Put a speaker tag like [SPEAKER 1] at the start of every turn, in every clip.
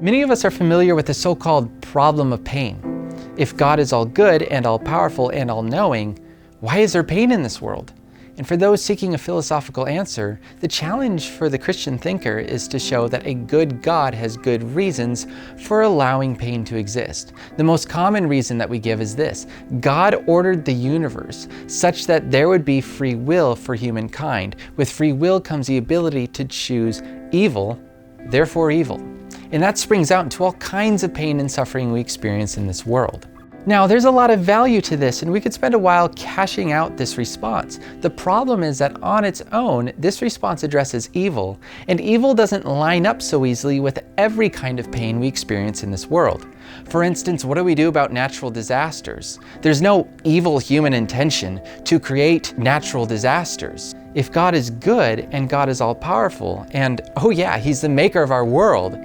[SPEAKER 1] Many of us are familiar with the so-called problem of pain. If God is all good and all powerful and all knowing, why is there pain in this world? And for those seeking a philosophical answer, the challenge for the Christian thinker is to show that a good God has good reasons for allowing pain to exist. The most common reason that we give is this: God ordered the universe such that there would be free will for humankind. With free will comes the ability to choose evil, therefore evil. And that springs out into all kinds of pain and suffering we experience in this world. Now, there's a lot of value to this, and we could spend a while cashing out this response. The problem is that on its own, this response addresses evil, and evil doesn't line up so easily with every kind of pain we experience in this world. For instance, what do we do about natural disasters? There's no evil human intention to create natural disasters. If God is good and God is all powerful, and oh yeah, He's the maker of our world,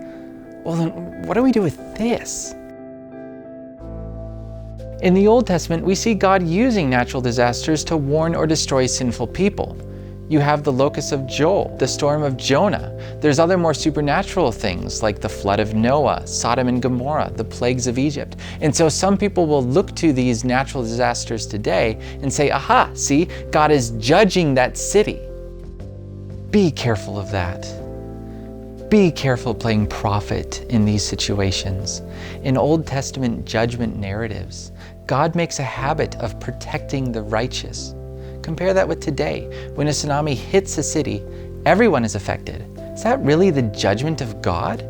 [SPEAKER 1] well then what do we do with this? In the Old Testament, we see God using natural disasters to warn or destroy sinful people. You have the locusts of Joel, the storm of Jonah. There's other more supernatural things like the flood of Noah, Sodom and Gomorrah, the plagues of Egypt. And so some people will look to these natural disasters today and say, aha, see, God is judging that city. Be careful of that. Be careful playing prophet in these situations. In Old Testament judgment narratives, God makes a habit of protecting the righteous. Compare that with today. When a tsunami hits a city, everyone is affected. Is that really the judgment of God?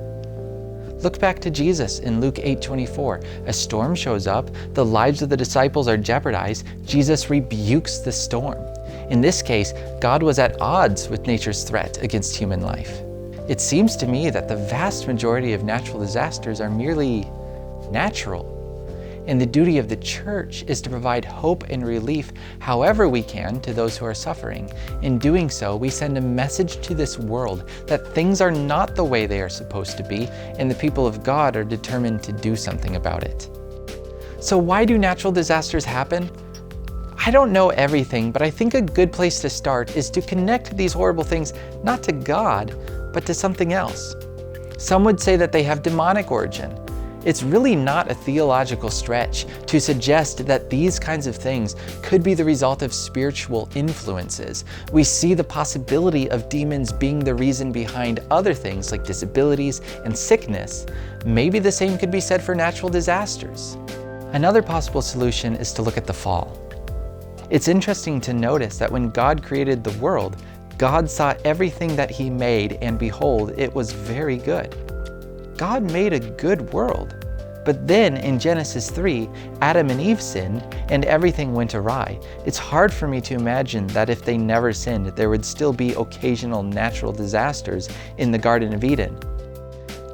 [SPEAKER 1] Look back to Jesus in Luke 8:24. A storm shows up, the lives of the disciples are jeopardized. Jesus rebukes the storm. In this case, God was at odds with nature's threat against human life. It seems to me that the vast majority of natural disasters are merely natural. And the duty of the church is to provide hope and relief however we can to those who are suffering. In doing so, we send a message to this world that things are not the way they are supposed to be, and the people of God are determined to do something about it. So why do natural disasters happen? I don't know everything, but I think a good place to start is to connect these horrible things not to God, but to something else. Some would say that they have demonic origin. It's really not a theological stretch to suggest that these kinds of things could be the result of spiritual influences. We see the possibility of demons being the reason behind other things like disabilities and sickness. Maybe the same could be said for natural disasters. Another possible solution is to look at the fall. It's interesting to notice that when God created the world, God saw everything that He made, and behold, it was very good. God made a good world. But then in Genesis 3, Adam and Eve sinned and everything went awry. It's hard for me to imagine that if they never sinned, there would still be occasional natural disasters in the Garden of Eden.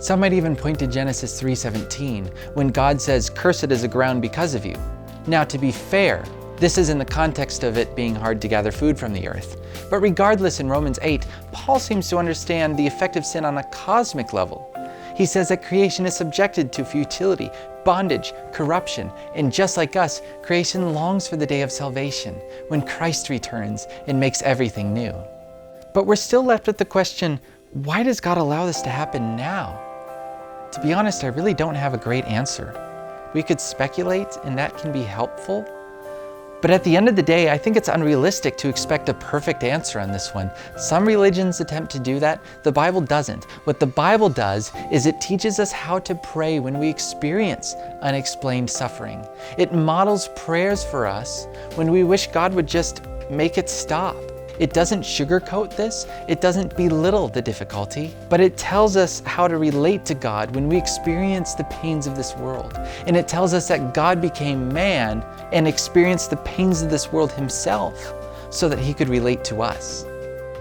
[SPEAKER 1] Some might even point to Genesis 3:17, when God says, "Cursed is the ground because of you." Now, to be fair, this is in the context of it being hard to gather food from the earth. But regardless, in Romans 8, Paul seems to understand the effect of sin on a cosmic level. He says that creation is subjected to futility, bondage, corruption, and just like us, creation longs for the day of salvation, when Christ returns and makes everything new. But we're still left with the question, why does God allow this to happen now? To be honest, I really don't have a great answer. We could speculate, and that can be helpful. But at the end of the day, I think it's unrealistic to expect a perfect answer on this one. Some religions attempt to do that. The Bible doesn't. What the Bible does is it teaches us how to pray when we experience unexplained suffering. It models prayers for us when we wish God would just make it stop. It doesn't sugarcoat this, it doesn't belittle the difficulty, but it tells us how to relate to God when we experience the pains of this world. And it tells us that God became man and experienced the pains of this world Himself so that He could relate to us.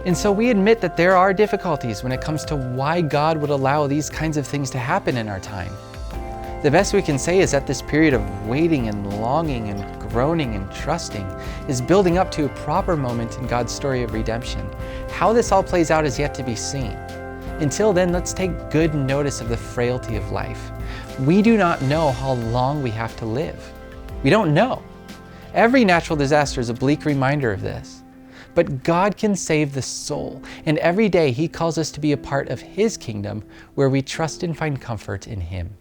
[SPEAKER 1] And so we admit that there are difficulties when it comes to why God would allow these kinds of things to happen in our time. The best we can say is that this period of waiting and longing and groaning and trusting is building up to a proper moment in God's story of redemption. How this all plays out is yet to be seen. Until then, let's take good notice of the frailty of life. We do not know how long we have to live. We don't know. Every natural disaster is a bleak reminder of this. But God can save the soul, and every day He calls us to be a part of His kingdom where we trust and find comfort in Him.